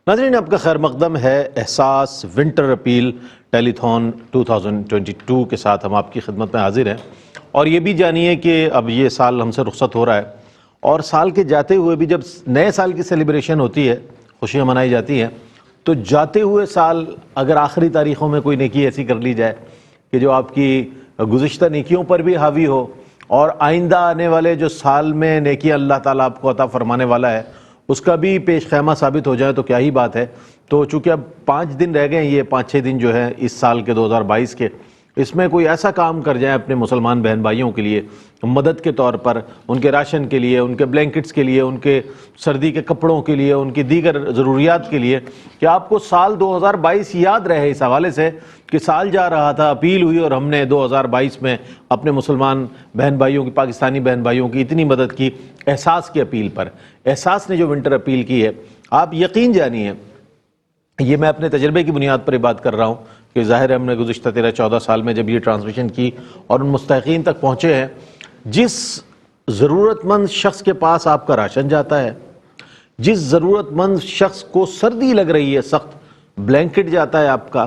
ناظرین، آپ کا خیر مقدم ہے احساس ونٹر اپیل ٹیلی تھون 2022 کے ساتھ ہم آپ کی خدمت میں حاضر ہیں، اور یہ بھی جانیے کہ اب یہ سال ہم سے رخصت ہو رہا ہے، اور سال کے جاتے ہوئے بھی جب نئے سال کی سیلیبریشن ہوتی ہے، خوشیاں منائی جاتی ہیں، تو جاتے ہوئے سال اگر آخری تاریخوں میں کوئی نیکی ایسی کر لی جائے کہ جو آپ کی گزشتہ نیکیوں پر بھی حاوی ہو، اور آئندہ آنے والے جو سال میں نیکی اللہ تعالیٰ آپ کو عطا فرمانے والا ہے اس کا بھی پیش خیمہ ثابت ہو جائے تو کیا ہی بات ہے۔ تو چونکہ اب 5 دن رہ گئے ہیں، یہ 5-6 دن جو ہیں اس سال کے 2022 کے، اس میں کوئی ایسا کام کر جائیں اپنے مسلمان بہن بھائیوں کے لیے مدد کے طور پر، ان کے راشن کے لیے، ان کے بلینکٹس کے لیے، ان کے سردی کے کپڑوں کے لیے، ان کی دیگر ضروریات کے لیے، کہ آپ کو سال 2022 یاد رہے اس حوالے سے کہ سال جا رہا تھا، اپیل ہوئی اور ہم نے 2022 میں اپنے مسلمان بہن بھائیوں کی، پاکستانی بہن بھائیوں کی اتنی مدد کی احساس کی اپیل پر۔ احساس نے جو ونٹر اپیل کی ہے، آپ یقین جانیے، یہ میں اپنے تجربے کی بنیاد پر یہ بات کر رہا ہوں کہ ظاہر ہے ہم نے گزشتہ 13-14 سال میں جب یہ ٹرانسمیشن کی اور ان مستحقین تک پہنچے ہیں، جس ضرورت مند شخص کے پاس آپ کا راشن جاتا ہے، جس ضرورت مند شخص کو سردی لگ رہی ہے، سخت بلینکٹ جاتا ہے آپ کا،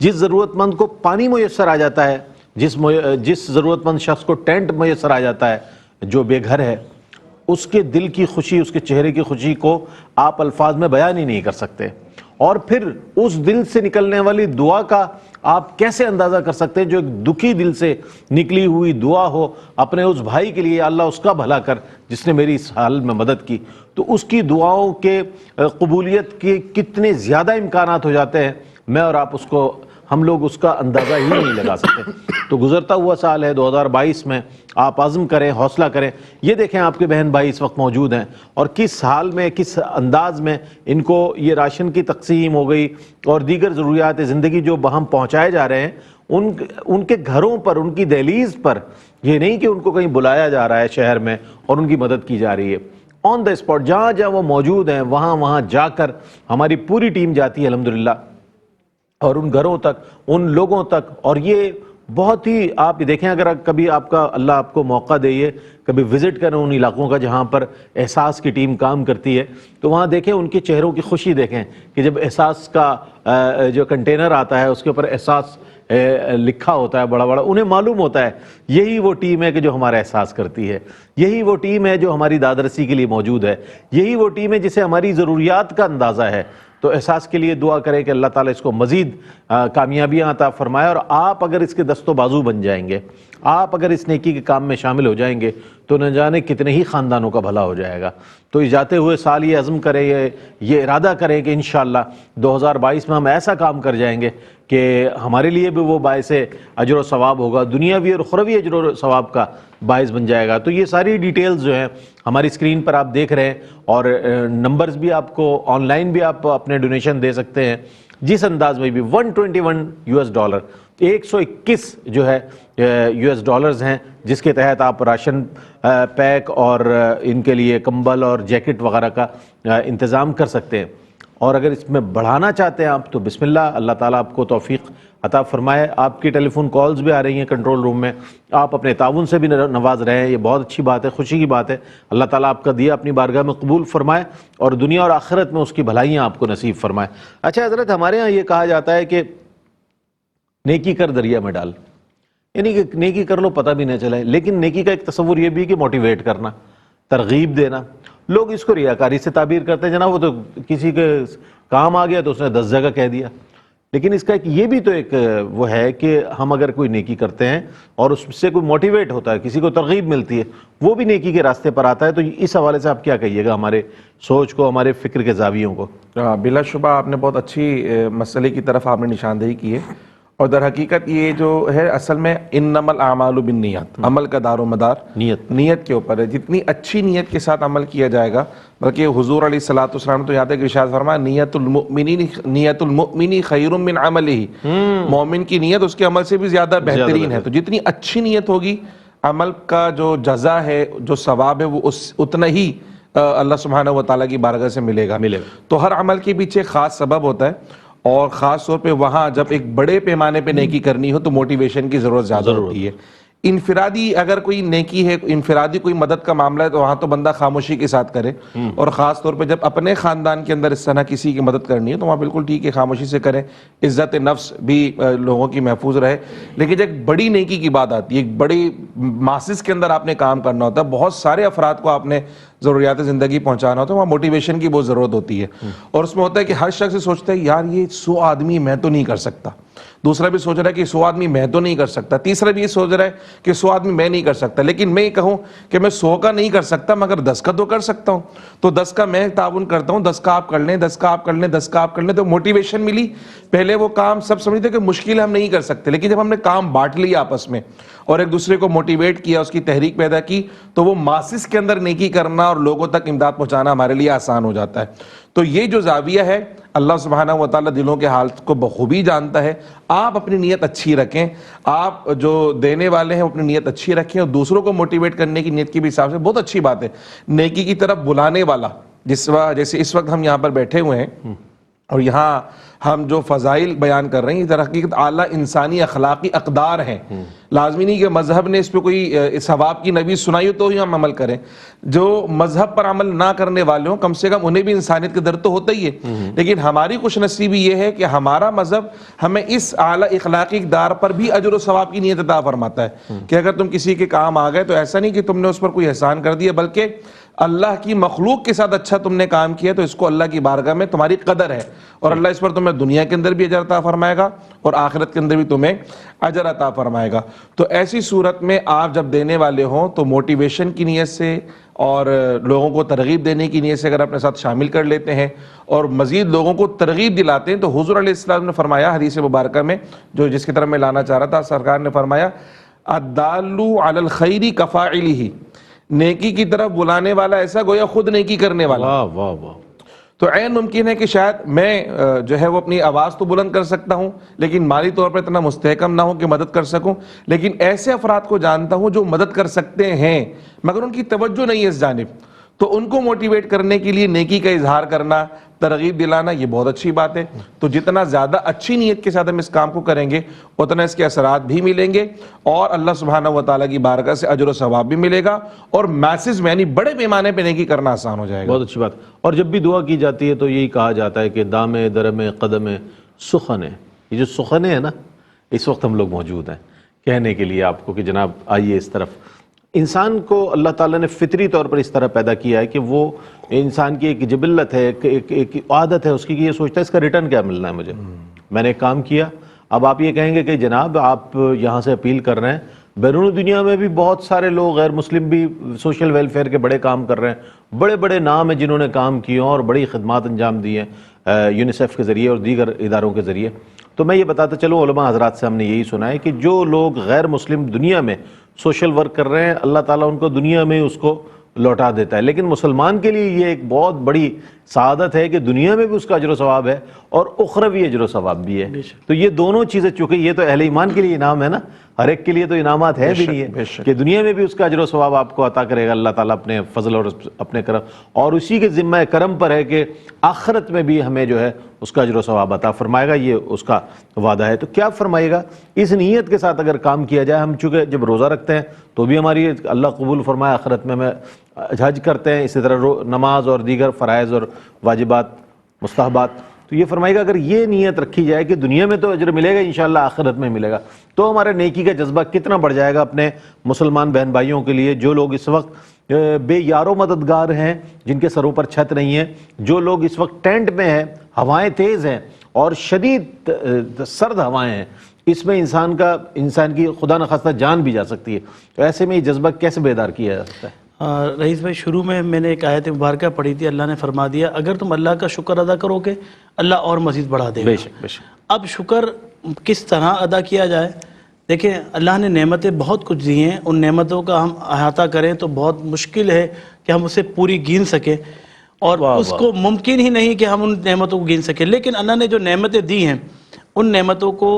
جس ضرورت مند کو پانی میسر آ جاتا ہے، جس ضرورت مند شخص کو ٹینٹ میسر آ جاتا ہے جو بے گھر ہے، اس کے دل کی خوشی، اس کے چہرے کی خوشی کو آپ الفاظ میں بیان ہی نہیں کر سکتے، اور پھر اس دل سے نکلنے والی دعا کا آپ کیسے اندازہ کر سکتے ہیں جو ایک دکھی دل سے نکلی ہوئی دعا ہو اپنے اس بھائی کے لیے، اللہ اس کا بھلا کر جس نے میری اس حال میں مدد کی، تو اس کی دعاؤں کے قبولیت کے کتنے زیادہ امکانات ہو جاتے ہیں، میں اور آپ ہم لوگ اس کا اندازہ ہی نہیں لگا سکتے۔ تو گزرتا ہوا سال ہے 2022 میں آپ عزم کریں، حوصلہ کریں، یہ دیکھیں آپ کے بہن بھائی اس وقت موجود ہیں اور کس حال میں، کس انداز میں ان کو یہ راشن کی تقسیم ہو گئی اور دیگر ضروریات زندگی جو بہم پہنچائے جا رہے ہیں، ان کے گھروں پر، ان کی دہلیز پر، یہ نہیں کہ ان کو کہیں بلایا جا رہا ہے شہر میں اور ان کی مدد کی جا رہی ہے، آن دا اسپاٹ جہاں جہاں وہ موجود ہیں وہاں جا کر ہماری پوری ٹیم جاتی ہے الحمدللہ، اور ان گھروں تک، ان لوگوں تک، اور یہ بہت ہی آپ دیکھیں، اگر کبھی آپ کا اللہ آپ کو موقع دے یہ کبھی وزٹ کریں ان علاقوں کا جہاں پر احساس کی ٹیم کام کرتی ہے، تو وہاں دیکھیں ان کے چہروں کی خوشی دیکھیں کہ جب احساس کا جو کنٹینر آتا ہے اس کے اوپر احساس لکھا ہوتا ہے بڑا بڑا، انہیں معلوم ہوتا ہے یہی وہ ٹیم ہے کہ جو ہمارا احساس کرتی ہے، یہی وہ ٹیم ہے جو ہماری دادرسی کے لیے موجود ہے، یہی وہ ٹیم ہے جسے ہماری ضروریات کا اندازہ ہے۔ تو احساس کے لیے دعا کریں کہ اللہ تعالیٰ اس کو مزید کامیابیاں عطا فرمائے، اور آپ اگر اس کے دست و بازو بن جائیں گے، آپ اگر اس نیکی کے کام میں شامل ہو جائیں گے تو نہ جانے کتنے ہی خاندانوں کا بھلا ہو جائے گا۔ تو اس جاتے ہوئے سال یہ عزم کریں، یہ ارادہ کریں کہ انشاءاللہ 2022 میں ہم ایسا کام کر جائیں گے کہ ہمارے لیے بھی وہ باعث اجر و ثواب ہوگا، دنیاوی اور اخروی اجر و ثواب کا باعث بن جائے گا۔ تو یہ ساری ڈیٹیلز جو ہیں ہماری اسکرین پر آپ دیکھ رہے ہیں، اور نمبرز بھی آپ کو آن لائن بھی آپ اپنے ڈونیشن دے سکتے ہیں جس انداز میں بھی۔ $121 121 جو ہے US ہیں جس کے تحت آپ راشن پیک اور ان کے لیے کمبل اور جیکٹ وغیرہ کا انتظام کر سکتے ہیں، اور اگر اس میں بڑھانا چاہتے ہیں آپ تو بسم اللہ، اللہ تعالیٰ آپ کو توفیق عطا فرمائے۔ آپ کی ٹیلی فون کالز بھی آ رہی ہیں کنٹرول روم میں، آپ اپنے تعاون سے بھی نواز رہے ہیں، یہ بہت اچھی بات ہے، خوشی کی بات ہے۔ اللہ تعالیٰ آپ کا دیا اپنی بارگاہ میں قبول فرمائے اور دنیا اور آخرت میں اس کی بھلائیاں آپ کو نصیب فرمائے۔ اچھا حضرت، ہمارے ہاں یہ کہا جاتا ہے کہ نیکی کر دریا میں ڈال، یعنی کہ نیکی کر لو پتہ بھی نہ چلے، لیکن نیکی کا ایک تصور یہ بھی کہ موٹیویٹ کرنا، ترغیب دینا۔ لوگ اس کو ریاکاری سے تعبیر کرتے ہیں، جناب وہ تو کسی کے کام آ گیا تو اس نے 10 جگہ کہہ دیا، لیکن اس کا ایک یہ بھی تو ایک وہ ہے کہ ہم اگر کوئی نیکی کرتے ہیں اور اس سے کوئی موٹیویٹ ہوتا ہے، کسی کو ترغیب ملتی ہے، وہ بھی نیکی کے راستے پر آتا ہے۔ تو اس حوالے سے آپ کیا کہیے گا ہمارے سوچ کو، ہمارے فکر کے زاویوں کو؟ بلا شبہ آپ نے بہت اچھی مسئلے کی طرف آپ نے نشاندہی کی ہے، اور در حقیقت یہ جو ہے اصل میں انما الاعمال بالنیات، عمل کا دار و مدار نیت کے اوپر ہے۔ جتنی اچھی نیت کے ساتھ عمل کیا جائے گا، بلکہ حضور علیہ الصلوۃ والسلام تو یہاں تک ارشاد فرمایا نیت المؤمن خیر من عملہ، مومن کی نیت اس کے عمل سے بھی زیادہ بہترین ہے۔ تو جتنی اچھی نیت ہوگی، عمل کا جو جزا ہے، جو ثواب ہے، وہ اتنا ہی اللہ سبحانہ و تعالیٰ کی بارگاہ سے ملے گا۔ تو ہر عمل کے پیچھے خاص سبب ہوتا ہے، اور خاص طور پہ وہاں جب ایک بڑے پیمانے پہ نیکی کرنی ہو تو موٹیویشن کی ضرورت زیادہ ہوتی ہے۔ انفرادی اگر کوئی نیکی ہے، انفرادی کوئی مدد کا معاملہ ہے تو وہاں تو بندہ خاموشی کے ساتھ کرے، اور خاص طور پہ جب اپنے خاندان کے اندر اس طرح کسی کی مدد کرنی ہے تو وہاں بالکل ٹھیک ہے، خاموشی سے کریں، عزت نفس بھی لوگوں کی محفوظ رہے۔ لیکن جب ایک بڑی نیکی کی بات آتی ہے، ایک بڑی ماسس کے اندر آپ نے کام کرنا ہوتا ہے، بہت سارے افراد کو آپ نے ضروریات زندگی پہنچانا ہوتا ہے، وہاں موٹیویشن کی بہت ضرورت ہوتی ہے، اور اس میں ہوتا ہے کہ ہر شخص سوچتا ہے یار یہ 100 آدمی میں تو نہیں کر سکتا، دوسرا بھی سوچ رہا ہے کہ 100 آدمی میں تو نہیں کر سکتا، تیسرا بھی یہ سوچ رہا ہے کہ 100 آدمی میں نہیں کر سکتا، لیکن میں یہ کہوں کہ میں 100 کا نہیں کر سکتا مگر 10 کا تو کر سکتا ہوں، تو 10 کا میں تعاون کرتا ہوں، 10 کا آپ کر لیں، 10 کا آپ کر لیں، 10 کا آپ کر لیں، تو موٹیویشن ملی۔ پہلے وہ کام سب سمجھتے کہ مشکل ہم نہیں کر سکتے، لیکن جب ہم نے کام بانٹ لیا آپس میں اور ایک دوسرے کو موٹیویٹ کیا، اس کی تحریک پیدا کی، تو وہ ماسس کے اندر نیکی کرنا اور لوگوں تک امداد پہنچانا ہمارے لیے آسان ہو جاتا ہے۔ تو یہ جو زاویہ ہے، اللہ سبحانہ و تعالیٰ دلوں کے حالت کو بخوبی جانتا ہے۔ آپ اپنی نیت اچھی رکھیں، آپ جو دینے والے ہیں اپنی نیت اچھی رکھیں، اور دوسروں کو موٹیویٹ کرنے کی نیت کی بھی حساب سے بہت اچھی بات ہے۔ نیکی کی طرف بلانے والا، جیسے اس وقت ہم یہاں پر بیٹھے ہوئے ہیں اور یہاں ہم جو فضائل بیان کر رہے ہیں، یہ در حقیقت اعلیٰ انسانی اخلاقی اقدار ہیں۔ لازمی نہیں کہ مذہب نے اس پہ کوئی ثواب کی نبی سنائی تو ہی ہم عمل کریں، جو مذہب پر عمل نہ کرنے والے ہوں کم سے کم انہیں بھی انسانیت کا درد تو ہوتا ہی ہے، لیکن ہماری خوش نصیبی یہ ہے کہ ہمارا مذہب ہمیں اس اعلیٰ اخلاقی اقدار پر بھی اجر و ثواب کی نیت عطا فرماتا ہے کہ اگر تم کسی کے کام آ گئے تو ایسا نہیں کہ تم نے اس پر کوئی احسان کر دیا، بلکہ اللہ کی مخلوق کے ساتھ اچھا تم نے کام کیا تو اس کو اللہ کی بارگاہ میں تمہاری قدر ہے، اور اللہ اس پر تمہیں دنیا کے اندر بھی اجر عطا فرمائے گا اور آخرت کے اندر بھی تمہیں اجر عطا فرمائے گا۔ تو ایسی صورت میں آپ جب دینے والے ہوں تو موٹیویشن کی نیت سے اور لوگوں کو ترغیب دینے کی نیت سے اگر اپنے ساتھ شامل کر لیتے ہیں اور مزید لوگوں کو ترغیب دلاتے ہیں، تو حضور علیہ السلام نے فرمایا حدیث مبارکہ میں، جو جس کی طرف میں لانا چاہ رہا تھا، سرکار نے فرمایا الدال علی الخیر کفاعلہ، نیکی کی طرف بلانے والا ایسا گویا خود نیکی کرنے والا۔ واہ واہ واہ۔ تو عین ممکن ہے کہ شاید میں جو ہے وہ اپنی آواز تو بلند کر سکتا ہوں لیکن مالی طور پر اتنا مستحکم نہ ہوں کہ مدد کر سکوں، لیکن ایسے افراد کو جانتا ہوں جو مدد کر سکتے ہیں مگر ان کی توجہ نہیں ہے اس جانب، تو ان کو موٹیویٹ کرنے کے لیے نیکی کا اظہار کرنا، ترغیب دلانا، یہ بہت اچھی بات ہے۔ تو جتنا زیادہ اچھی نیت کے ساتھ ہم اس کام کو کریں گے اتنا اس کے اثرات بھی ملیں گے اور اللہ سبحانہ و تعالیٰ کی بارگاہ سے اجر و ثواب بھی ملے گا، اور میسز میں یعنی بڑے پیمانے پہ نیکی کرنا آسان ہو جائے گا۔ بہت اچھی بات۔ اور جب بھی دعا کی جاتی ہے تو یہی کہا جاتا ہے کہ دام درم قدم سخن ہے، یہ جو سخن ہے نا، اس وقت ہم لوگ موجود ہیں کہنے کے لیے آپ کو کہ جناب آئیے اس طرف۔ انسان کو اللہ تعالیٰ نے فطری طور پر اس طرح پیدا کیا ہے کہ وہ انسان کی ایک جبلت ہے، ایک عادت ہے اس کی کہ یہ سوچتا ہے اس کا ریٹرن کیا ملنا ہے مجھے، میں نے ایک کام کیا۔ اب آپ یہ کہیں گے کہ جناب آپ یہاں سے اپیل کر رہے ہیں، بیرون دنیا میں بھی بہت سارے لوگ غیر مسلم بھی سوشل ویلفیئر کے بڑے کام کر رہے ہیں، بڑے بڑے نام ہیں جنہوں نے کام کیے اور بڑی خدمات انجام دی ہیں یونیسیف کے ذریعے اور دیگر اداروں کے ذریعے۔ تو میں یہ بتاتا چلوں علماء حضرات سے ہم نے یہی سنا ہے کہ جو لوگ غیر مسلم دنیا میں سوشل ورک کر رہے ہیں، اللہ تعالیٰ ان کو دنیا میں اس کو لوٹا دیتا ہے، لیکن مسلمان کے لیے یہ ایک بہت بڑی سعادت ہے کہ دنیا میں بھی اس کا اجر و ثواب ہے اور اخروی اجر و ثواب بھی ہے۔ تو یہ دونوں چیزیں، چونکہ یہ تو اہل ایمان کے لیے انعام ہے نا، ہر ایک کے لیے تو انعامات ہیں بھی نہیں ہے کہ دنیا میں بھی اس کا اجر و ثواب آپ کو عطا کرے گا اللہ تعالیٰ اپنے فضل اور اپنے کرم، اور اسی کے ذمہ کرم پر ہے کہ آخرت میں بھی ہمیں جو ہے اس کا اجر و ثواب عطا فرمائے گا، یہ اس کا وعدہ ہے۔ تو کیا فرمائے گا؟ اس نیت کے ساتھ اگر کام کیا جائے، ہم چونکہ جب روزہ رکھتے ہیں تو بھی ہماری اللہ قبول فرمائے، آخرت میں حج کرتے ہیں، اسی طرح نماز اور دیگر فرائض اور واجبات مستحبات، تو یہ فرمائے گا اگر یہ نیت رکھی جائے کہ دنیا میں تو اجر ملے گا انشاءاللہ آخرت میں ملے گا، تو ہمارے نیکی کا جذبہ کتنا بڑھ جائے گا اپنے مسلمان بہن بھائیوں کے لیے، جو لوگ اس وقت بے یار و مددگار ہیں، جن کے سروں پر چھت نہیں ہے، جو لوگ اس وقت ٹینٹ میں ہیں، ہوائیں تیز ہیں اور شدید سرد ہوائیں ہیں، اس میں انسان کی خدا نخواستہ جان بھی جا سکتی ہے، تو ایسے میں یہ جذبہ کیسے بیدار کیا جا سکتا ہے؟ رئیس بھائی، شروع میں نے ایک آیت مبارکہ پڑھی تھی، اللہ نے فرما دیا اگر تم اللہ کا شکر ادا کرو گے اللہ اور مزید بڑھا دے گا۔ بے شک بے شک۔ اب شکر کس طرح ادا کیا جائے؟ دیکھیں، اللہ نے نعمتیں بہت کچھ دی ہیں، ان نعمتوں کا ہم احاطہ کریں تو بہت مشکل ہے کہ ہم اسے پوری گن سکیں، اور اس کو ممکن ہی نہیں کہ ہم ان نعمتوں کو گن سکیں، لیکن اللہ نے جو نعمتیں دی ہیں ان نعمتوں کو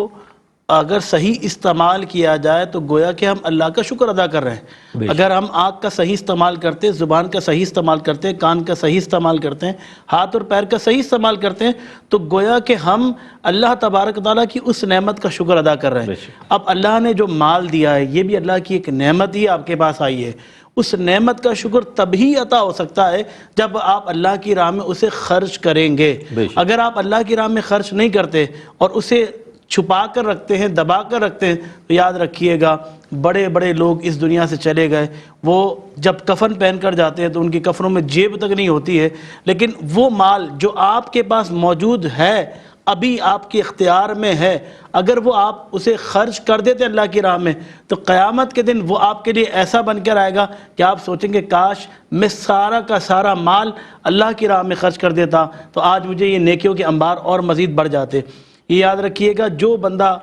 اگر صحیح استعمال کیا جائے تو گویا کہ ہم اللہ کا شکر ادا کر رہے ہیں. اگر ہم آنکھ کا صحیح استعمال کرتے ہیں، زبان کا صحیح استعمال کرتے ہیں، کان کا صحیح استعمال کرتے ہیں، ہاتھ اور پیر کا صحیح استعمال کرتے ہیں، تو گویا کہ ہم اللہ تبارک و تعالیٰ کی اس نعمت کا شکر ادا کر رہے ہیں. اب اللہ نے جو مال دیا ہے یہ بھی اللہ کی ایک نعمت ہی آپ کے پاس آئی ہے. اس نعمت کا شکر تبھی عطا ہو سکتا ہے جب آپ اللہ کی راہ میں اسے خرچ کریں گے. اگر آپ اللہ کی راہ میں خرچ نہیں کرتے اور اسے چھپا کر رکھتے ہیں، دبا کر رکھتے ہیں، تو یاد رکھیے گا بڑے بڑے لوگ اس دنیا سے چلے گئے، وہ جب کفن پہن کر جاتے ہیں تو ان کی کفنوں میں جیب تک نہیں ہوتی ہے، لیکن وہ مال جو آپ کے پاس موجود ہے، ابھی آپ کے اختیار میں ہے، اگر وہ آپ اسے خرچ کر دیتے اللہ کی راہ میں تو قیامت کے دن وہ آپ کے لیے ایسا بن کر آئے گا کہ آپ سوچیں گے کاش میں سارا کا سارا مال اللہ کی راہ میں خرچ کر دیتا تو آج مجھے یہ نیکیوں کے انبار اور مزید بڑھ جاتے. یہ یاد رکھیے گا جو بندہ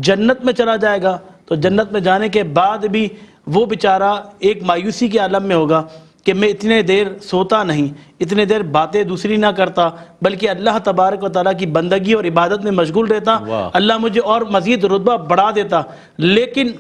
جنت میں چلا جائے گا تو جنت میں جانے کے بعد بھی وہ بیچارہ ایک مایوسی کے عالم میں ہوگا کہ میں اتنے دیر سوتا نہیں، اتنے دیر باتیں دوسری نہ کرتا، بلکہ اللہ تبارک و تعالیٰ کی بندگی اور عبادت میں مشغول رہتا، اللہ مجھے اور مزید رتبہ بڑھا دیتا. لیکن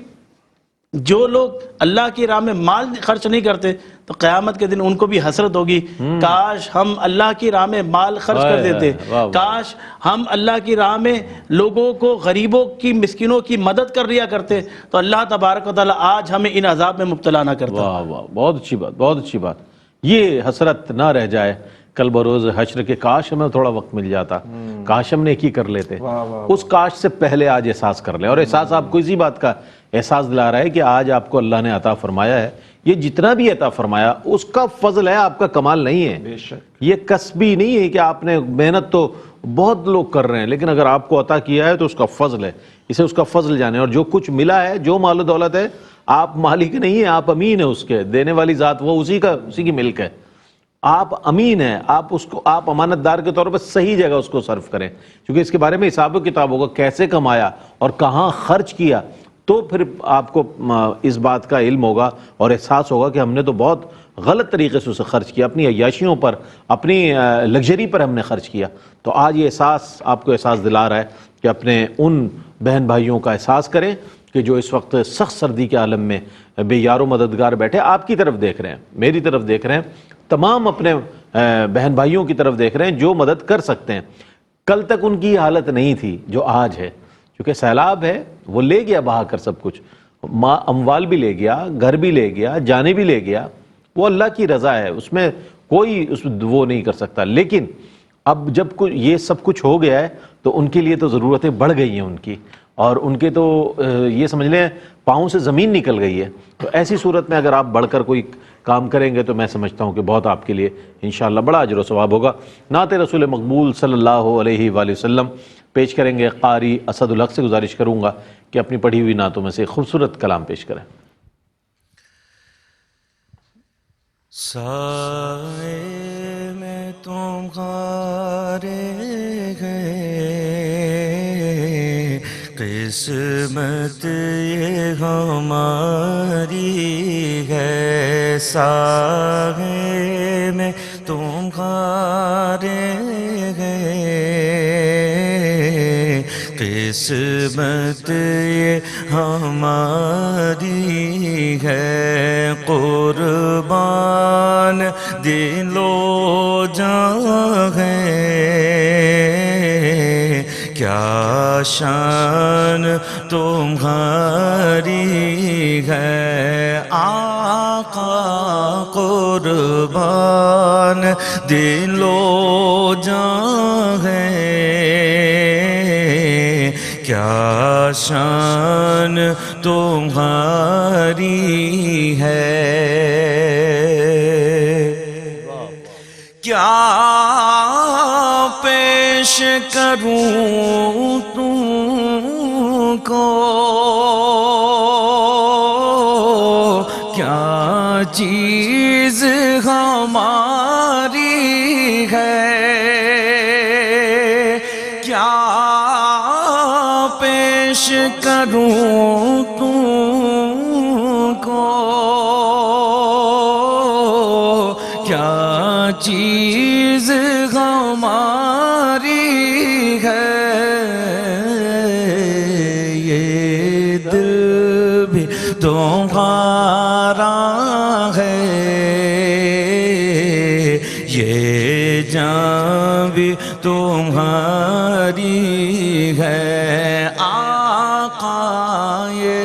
جو لوگ اللہ کی راہ میں مال خرچ نہیں کرتے تو قیامت کے دن ان کو بھی حسرت ہوگی، کاش ہم اللہ کی راہ میں مال خرچ کر دیتے، کاش ہم اللہ کی راہ میں لوگوں کو، غریبوں کی، مسکینوں کی مدد کر ریا کرتے تو اللہ تبارک و تعالیٰ آج ہمیں ان عذاب میں مبتلا نہ کرتا. واہ واہ، بہت اچھی بات، بہت اچھی بات. یہ حسرت نہ رہ جائے کل بروز حشر کے، کاش ہمیں تھوڑا وقت مل جاتا، کاش ہم نیکی کر لیتے. اس کاش سے پہلے آج احساس کر لیں، اور احساس آپ کو اسی بات کا احساس دلا رہا ہے کہ آج آپ کو اللہ نے عطا فرمایا ہے. یہ جتنا بھی عطا فرمایا اس کا فضل ہے، آپ کا کمال نہیں ہے. یہ کسبی نہیں ہے کہ آپ نے محنت تو بہت لوگ کر رہے ہیں، لیکن اگر آپ کو عطا کیا ہے تو اس کا فضل ہے. اسے اس کا فضل جانے. اور جو کچھ ملا ہے، جو مال و دولت ہے، آپ مالک نہیں ہیں، آپ امین ہیں اس کے. دینے والی ذات وہ اسی کی ملک ہے. آپ امین ہیں، آپ اس کو، آپ امانت دار کے طور پر صحیح جگہ اس کو صرف کریں، کیونکہ اس کے بارے میں حساب و کتاب ہوگا، کیسے کمایا اور کہاں خرچ کیا. تو پھر آپ کو اس بات کا علم ہوگا اور احساس ہوگا کہ ہم نے تو بہت غلط طریقے سے اسے خرچ کیا، اپنی عیاشیوں پر، اپنی لگژری پر ہم نے خرچ کیا. تو آج یہ احساس آپ کو احساس دلا رہا ہے کہ اپنے ان بہن بھائیوں کا احساس کریں کہ جو اس وقت سخت سردی کے عالم میں بے یار و مددگار بیٹھے، آپ کی طرف دیکھ رہے ہیں، میری طرف دیکھ رہے ہیں، تمام اپنے بہن بھائیوں کی طرف دیکھ رہے ہیں جو مدد کر سکتے ہیں. کل تک ان کی حالت نہیں تھی جو آج ہے، کیونکہ سیلاب ہے، وہ لے گیا بہا کر سب کچھ، اموال بھی لے گیا، گھر بھی لے گیا، جانیں بھی لے گیا. وہ اللہ کی رضا ہے، اس میں کوئی وہ نہیں کر سکتا. لیکن اب جب یہ سب کچھ ہو گیا ہے تو ان کے لیے تو ضرورتیں بڑھ گئی ہیں ان کی، اور ان کے تو یہ سمجھ لیں پاؤں سے زمین نکل گئی ہے. تو ایسی صورت میں اگر آپ بڑھ کر کوئی کام کریں گے تو میں سمجھتا ہوں کہ بہت آپ کے لیے انشاءاللہ بڑا اجر و ثواب ہوگا. نعت رسول مقبول صلی اللہ علیہ وآلہ وسلم پیش کریں گے. قاری اسد الحق سے گزارش کروں گا کہ اپنی پڑھی ہوئی نعتوں میں سے خوبصورت کلام پیش کریں. سائے میں تمہارے گئے، قسمت یہ ہماری ہے. سائے میں تمہارے گئے، قسمت یہ ہماری ہے. قربان دل و جاں ہے، کیا شان تمہاری ہے. آقا قربان دل و جاں ہے، کیا شان تمہاری ہے. کیا پیش کروں تم کو، کیا چیز ہماری ہے. کیا پیش کروں تم کو، کیا چیز ہماری ہے. یہ دل بھی تمہارا ہے، یہ جان بھی تمہاری ہے آقا، یہ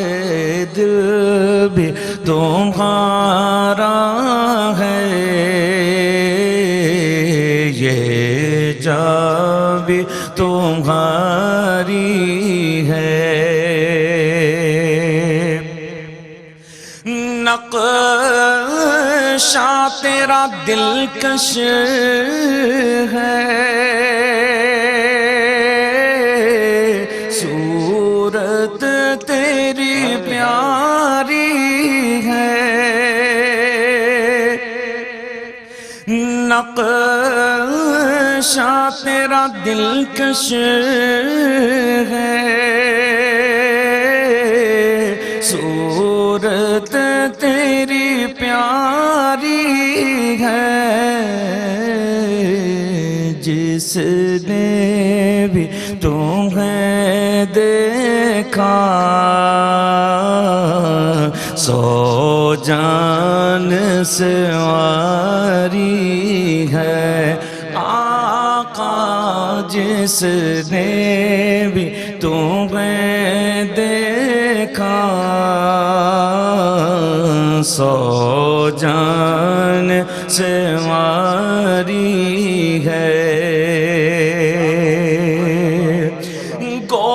دل بھی تمہارا ہے، یہ جان بھی تمہاری ہے۔ نقشہ تیرا دلکش ہے، صورت تیری پیاری ہے، نقشہ تیرا دلکش ہے، صورت تیری پیاری ہے، جس نے بھی تمہیں دیکھا سو جان سواری ہے آقا، جس نے بھی تمہیں دیکھا سو جان سواری ہے۔ گو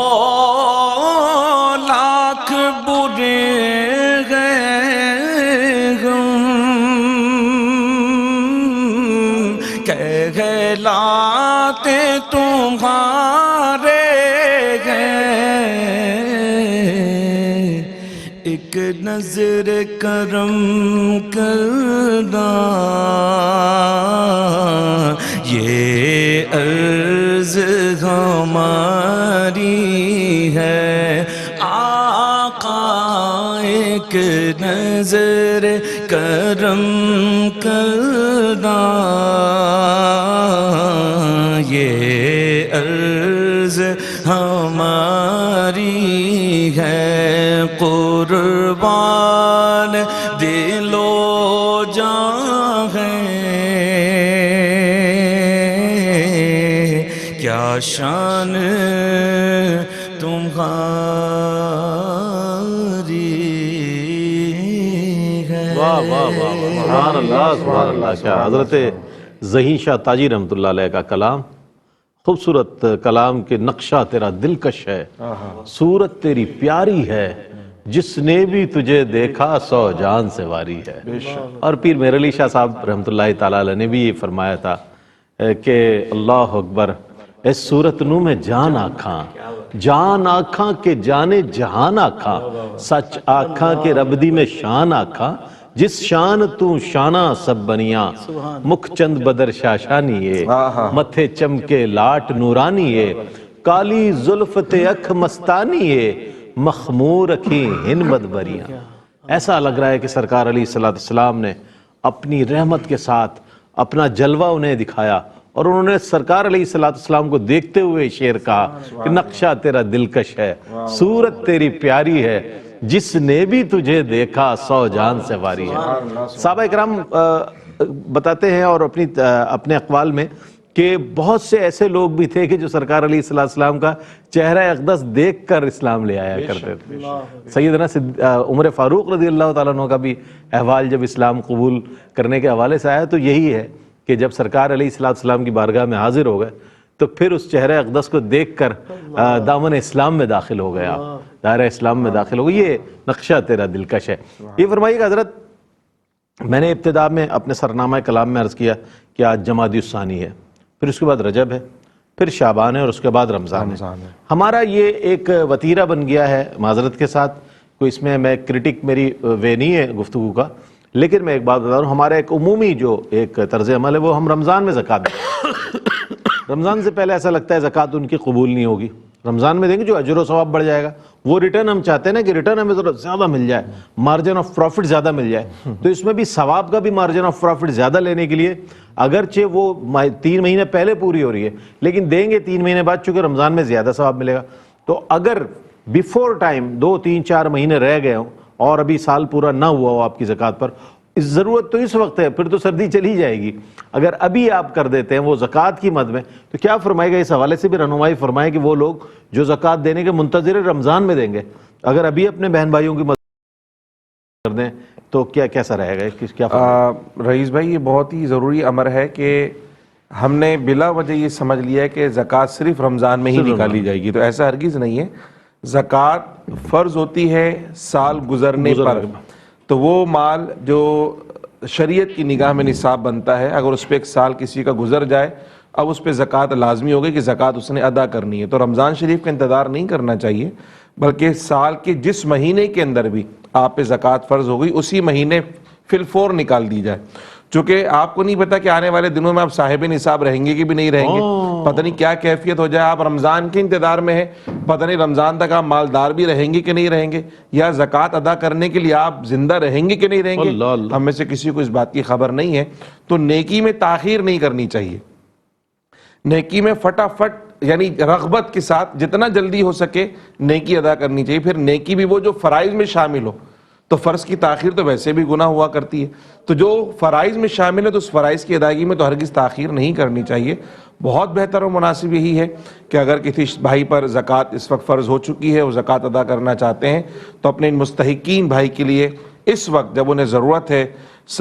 لاکھ برے کہلاتے تمہارے ہیں، ایک نظر کرم کرنا یہ عرض ہماری ہے آقا، ایک نظر کرم کرنا یہ عرض ہماری ہے، قربان دل و جاں ہے، کیا شان تمہاری ہے۔ واہ واہ واہ، سبحان اللہ سبحان اللہ، کیا حضرت ذہین شاہ تاجی رحمۃ اللہ علیہ کا کلام، خوبصورت کلام کہ نقشہ تیرا دلکش ہے، صورت تیری پیاری ہے، جس نے بھی تجھے دیکھا سو جان سے واری ہے۔ اور پیر مہر علی شاہ صاحب رحمۃ اللہ تعالیٰ علیہ نے بھی یہ فرمایا تھا کہ اللہ اکبر، اس صورت نو میں جان آکھاں، جان آکھاں کے جانے جہان آکھاں، سچ آکھاں کے ربدی میں شان آکھاں، جس شان تو شانہ سب بنیاں، مکھ چند بدر شاشانیے، متھے چمکے لاٹ نورانیے، کالی زلف تے اکھ مستانیے، مخمور اکھیں ہن بدبریاں۔ ایسا لگ رہا ہے کہ سرکار علیہ السلام نے اپنی رحمت کے ساتھ اپنا جلوہ انہیں دکھایا، اور انہوں نے سرکار علیہ السلام کو دیکھتے ہوئے شعر کہا کہ نقشہ تیرا دلکش ہے، صورت تیری پیاری ہے، جس نے بھی تجھے دیکھا سو جان سے واری ہے۔ صحابہ اکرام بتاتے ہیں اور اپنے اقوال میں کہ بہت سے ایسے لوگ بھی تھے کہ جو سرکار علیہ السلام کا چہرہ اقدس دیکھ کر اسلام لے آیا کرتے تھے۔ سیدنا عمر فاروق رضی اللہ تعالیٰ عنہ کا بھی احوال جب اسلام قبول کرنے کے حوالے سے آیا تو یہی ہے کہ جب سرکار علیہ السلام کی بارگاہ میں حاضر ہو گئے تو پھر اس چہرہ اقدس کو دیکھ کر دامن اسلام میں داخل ہو گیا، دائرہ اسلام میں داخل ہو گیا۔ یہ نقشہ تیرا دلکش ہے۔ یہ فرمائیے کہ حضرت، میں نے ابتدا میں اپنے سرنامہ کلام میں عرض کیا کہ آج جمادی الثانی ہے، پھر اس کے بعد رجب ہے، پھر شعبان ہے، اور اس کے بعد رمضان ہے۔ ہمارا یہ ایک وتیرہ بن گیا ہے، معذرت کے ساتھ کوئی اس میں کرٹک میری وے نہیں ہے گفتگو کا، لیکن میں ایک بات بتا رہا ہوں، ہمارا ایک عمومی جو ایک طرز عمل ہے وہ ہم رمضان میں زکوٰۃ دیں۔ رمضان سے پہلے ایسا لگتا ہے زکوٰۃ ان کی قبول نہیں ہوگی، رمضان میں دیں گے جو اجر و ثواب بڑھ جائے گا، وہ ریٹرن ہم چاہتے ہیں نا کہ ریٹرن ہمیں ذرا زیادہ مل جائے، مارجن آف پروفٹ زیادہ مل جائے، تو اس میں بھی ثواب کا بھی مارجن آف پروفٹ زیادہ لینے کے لیے اگرچہ وہ 3 مہینے پہلے پوری ہو رہی ہے لیکن دیں گے 3 مہینے بعد، چونکہ رمضان میں زیادہ ثواب ملے گا۔ تو اگر بیفور ٹائم 2 3 4 مہینے رہ گئے ہوں اور ابھی سال پورا نہ ہوا ہو آپ کی زکوٰۃ پر، اس ضرورت تو اس وقت ہے، پھر تو سردی چلی جائے گی، اگر ابھی آپ کر دیتے ہیں وہ زکوٰۃ کی مد میں، تو کیا فرمائے گا؟ اس حوالے سے بھی رہنمائی فرمائے کہ وہ لوگ جو زکوٰۃ دینے کے منتظر رمضان میں دیں گے، اگر ابھی اپنے بہن بھائیوں کی مدد کر دیں تو کیسا رہے گا؟ کیا رئیس بھائی، یہ بہت ہی ضروری امر ہے کہ ہم نے بلا وجہ یہ سمجھ لیا ہے کہ زکوٰۃ صرف رمضان میں ہی نکالی جائے گی، تو ایسا ہرگز نہیں ہے۔ زکوٰۃ فرض ہوتی ہے سال گزرنے پر، تو وہ مال جو شریعت کی نگاہ میں نصاب بنتا ہے، اگر اس پہ ایک سال کسی کا گزر جائے، اب اس پہ زکوٰۃ لازمی ہو گئی کہ زکوٰۃ اس نے ادا کرنی ہے، تو رمضان شریف کا انتظار نہیں کرنا چاہیے، بلکہ سال کے جس مہینے کے اندر بھی آپ پہ زکوٰۃ فرض ہو گئی اسی مہینے فی الفور نکال دی جائے، چونکہ آپ کو نہیں پتا کہ آنے والے دنوں میں آپ صاحب نصاب رہیں گے کہ بھی نہیں رہیں گے، پتہ نہیں کیا کیفیت ہو جائے، آپ رمضان کے انتظار میں ہیں، پتہ نہیں رمضان تک آپ مالدار بھی رہیں گے کہ نہیں رہیں گے، یا زکوٰۃ ادا کرنے کے لیے آپ زندہ رہیں گے کہ نہیں رہیں گے، ہم میں سے کسی کو اس بات کی خبر نہیں ہے۔ تو نیکی میں تاخیر نہیں کرنی چاہیے، نیکی میں فٹافٹ یعنی رغبت کے ساتھ جتنا جلدی ہو سکے نیکی ادا کرنی چاہیے۔ پھر نیکی بھی وہ جو فرائض میں شامل ہو، تو فرض کی تاخیر تو ویسے بھی گناہ ہوا کرتی ہے، تو جو فرائض میں شامل ہے تو اس فرائض کی ادائیگی میں تو ہرگز تاخیر نہیں کرنی چاہیے۔ بہت بہتر و مناسب یہی ہے کہ اگر کسی بھائی پر زکوٰۃ اس وقت فرض ہو چکی ہے، وہ زکوٰۃ ادا کرنا چاہتے ہیں، تو اپنے ان مستحقین بھائی کے لیے اس وقت جب انہیں ضرورت ہے،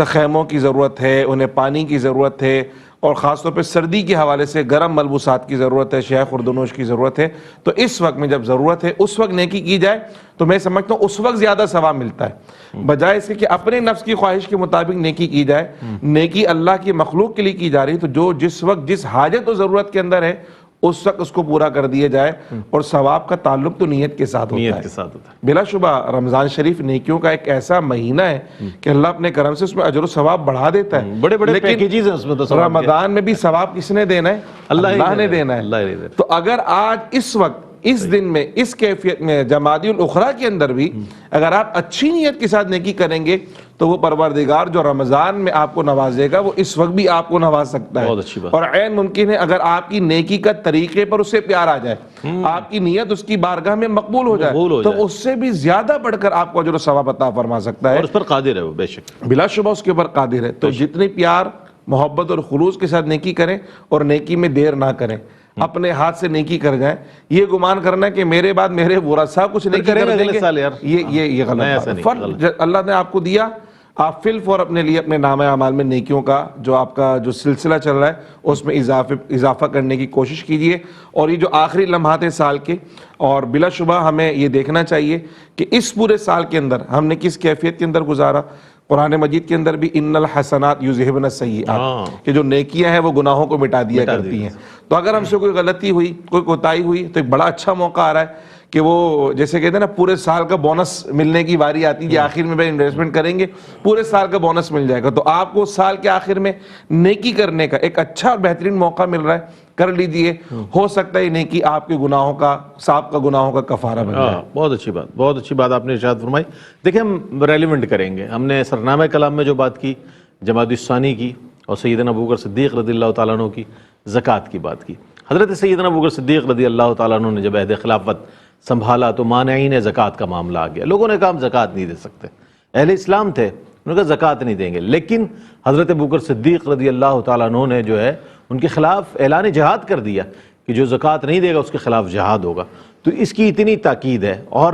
خیموں کی ضرورت ہے، انہیں پانی کی ضرورت ہے، اور خاص طور پہ سردی کے حوالے سے گرم ملبوسات کی ضرورت ہے، شیخ خردنوش کی ضرورت ہے، تو اس وقت میں جب ضرورت ہے اس وقت نیکی کی جائے تو میں سمجھتا ہوں اس وقت زیادہ ثواب ملتا ہے، بجائے اس کہ اپنے نفس کی خواہش کے مطابق نیکی کی جائے۔ نیکی اللہ کی مخلوق کے لیے کی جا رہی، تو جو جس وقت جس حاجت و ضرورت کے اندر ہے اس وقت اس کو پورا کر دیا جائے، اور ثواب کا تعلق تو نیت کے ساتھ ہوتا ہے۔ بلا شبہ رمضان شریف نیکیوں کا ایک ایسا مہینہ ہے کہ اللہ اپنے کرم سے اس میں اجر و ثواب بڑھا دیتا ہے، بڑے بڑے پیکیجز ہیں اس میں، تو رمضان میں بھی ثواب کس نے دینا ہے؟ اللہ نے دینا ہے۔ تو اگر آج اس وقت اس دن میں اس کیفیت میں جمادی الاخرى کے اندر بھی اگر آپ اچھی نیت کے ساتھ نیکی کریں گے تو وہ پروردگار جو رمضان میں آپ کو نوازے گا وہ اس وقت بھی آپ کو نواز سکتا ہے، اور عین ممکن ہے اگر آپ کی نیکی کا طریقے پر اسے پیار آ جائے، آپ کی نیت اس کی بارگاہ میں مقبول ہو جائے، تو اس سے بھی زیادہ بڑھ کر آپ کو اجر و ثواب عطا فرما سکتا ہے، اور اس پر قادر ہے وہ، بے شک بلا شبہ اس کے اوپر قادر ہے۔ تو جتنی پیار، محبت اور خلوص کے ساتھ نیکی کریں، اور نیکی میں دیر نہ کریں، اپنے ہاتھ سے نیکی کر جائیں، یہ گمان کرنا کہ میرے بعد میرے ورثاء کچھ نیکی کر دیں گے، یہ غلط ہے۔ فرض اللہ نے آپ کو دیا، آپ فی الفور اپنے لیے اپنے نامہ اعمال میں نیکیوں کا جو آپ کا جو سلسلہ چل رہا ہے اس میں اضافہ کرنے کی کوشش کیجئے، اور یہ جو آخری لمحات ہیں سال کے، اور بلا شبہ ہمیں یہ دیکھنا چاہیے کہ اس پورے سال کے اندر ہم نے کس کیفیت کے اندر گزارا۔ قرآن مجید کے اندر بھی ان الحسنات یذہبن السیئات، کہ جو نیکیاں ہیں وہ گناہوں کو مٹا دیا کرتی ہیں۔ تو اگر ہم سے کوئی غلطی ہوئی، کوئی کوتاہی ہوئی، تو ایک بڑا اچھا موقع آ رہا ہے کہ وہ جیسے کہتے ہیں نا پورے سال کا بونس ملنے کی واری آتی ہے، آخر میں انویسٹمنٹ کریں گے پورے سال کا بونس مل جائے گا، تو آپ کو سال کے آخر میں نیکی کرنے کا ایک اچھا اور بہترین موقع مل رہا ہے، کر لیجئے، ہو سکتا ہے نیکی آپ کے گناہوں کا، سابقہ گناہوں کا کفارہ بن جائے۔ بہت اچھی بات، بہت اچھی بات آپ نے ارشاد فرمائی۔ دیکھیں ہم ریلیونٹ کریں گے، ہم نے سرنامہ کلام میں جو بات کی، جمادی الثانی کی، اور سیدنا ابوبکر صدیق رضی اللہ تعالیٰ عنہ کی زکوٰۃ کی بات کی۔ حضرت سیدنا ابوبکر صدیق رضی اللہ تعالیٰ عنہ نے جب عہد خلافت سنبھالا تو مانعین زکوٰۃ کا معاملہ آ گیا، لوگوں نے کہا ہم زکوٰۃ نہیں دے سکتے، اہل اسلام تھے، انہوں نے کہا زکوٰۃ نہیں دیں گے، لیکن حضرت ابوبکر صدیق رضی اللہ تعالیٰ عنہ نے جو ہے ان کے خلاف اعلان جہاد کر دیا کہ جو زکوٰۃ نہیں دے گا اس کے خلاف جہاد ہوگا۔ تو اس کی اتنی تاکید ہے، اور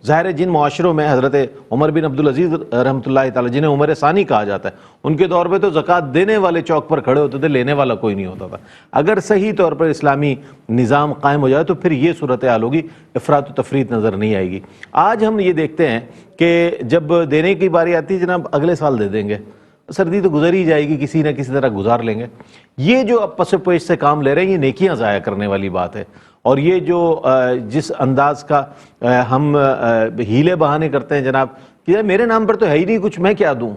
ظاہر جن معاشروں میں حضرت عمر بن عبدالعزیز رحمۃ اللہ تعالیٰ جنہیں عمر ثانی کہا جاتا ہے، ان کے دور پہ تو زکوٰۃ دینے والے چوک پر کھڑے ہوتے تھے، لینے والا کوئی نہیں ہوتا تھا۔ اگر صحیح طور پر اسلامی نظام قائم ہو جائے تو پھر یہ صورتحال ہوگی، افراط و تفریط نظر نہیں آئے گی۔ آج ہم یہ دیکھتے ہیں کہ جب دینے کی باری آتی ہے جناب اگلے سال دے دیں گے، سردی تو گزر ہی جائے گی، کسی نہ کسی طرح گزار لیں گے۔ یہ جو اب پس پیش سے کام لے رہے ہیں یہ نیکیاں ضائع کرنے والی بات ہے، اور یہ جو جس انداز کا ہم ہیلے بہانے کرتے ہیں جناب کہ یار میرے نام پر تو ہے ہی نہیں کچھ، میں کیا دوں،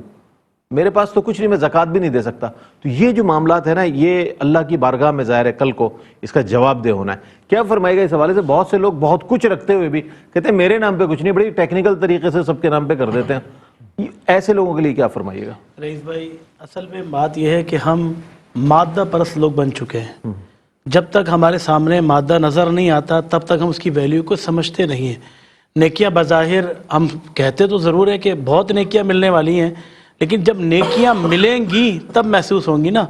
میرے پاس تو کچھ نہیں، میں زکوٰۃ بھی نہیں دے سکتا، تو یہ جو معاملات ہیں نا یہ اللہ کی بارگاہ میں ظاہر ہے کل کو اس کا جواب دہ ہونا ہے۔ کیا فرمائے گا اس حوالے سے؟ بہت سے لوگ بہت کچھ رکھتے ہوئے بھی کہتے ہیں میرے نام پہ کچھ نہیں، بڑی ٹیکنیکل طریقے سے سب کے نام پہ کر دیتے ہیں، ایسے لوگوں کے لیے کیا فرمائیے گا؟ رئیس بھائی اصل میں بات یہ ہے کہ ہم مادہ پرست لوگ بن چکے ہیں، جب تک ہمارے سامنے مادہ نظر نہیں آتا تب تک ہم اس کی ویلیو کو سمجھتے نہیں ہیں. نیکیاں بظاہر ہم کہتے تو ضرور ہے کہ بہت نیکیاں ملنے والی ہیں، لیکن جب نیکیاں ملیں گی تب محسوس ہوں گی نا.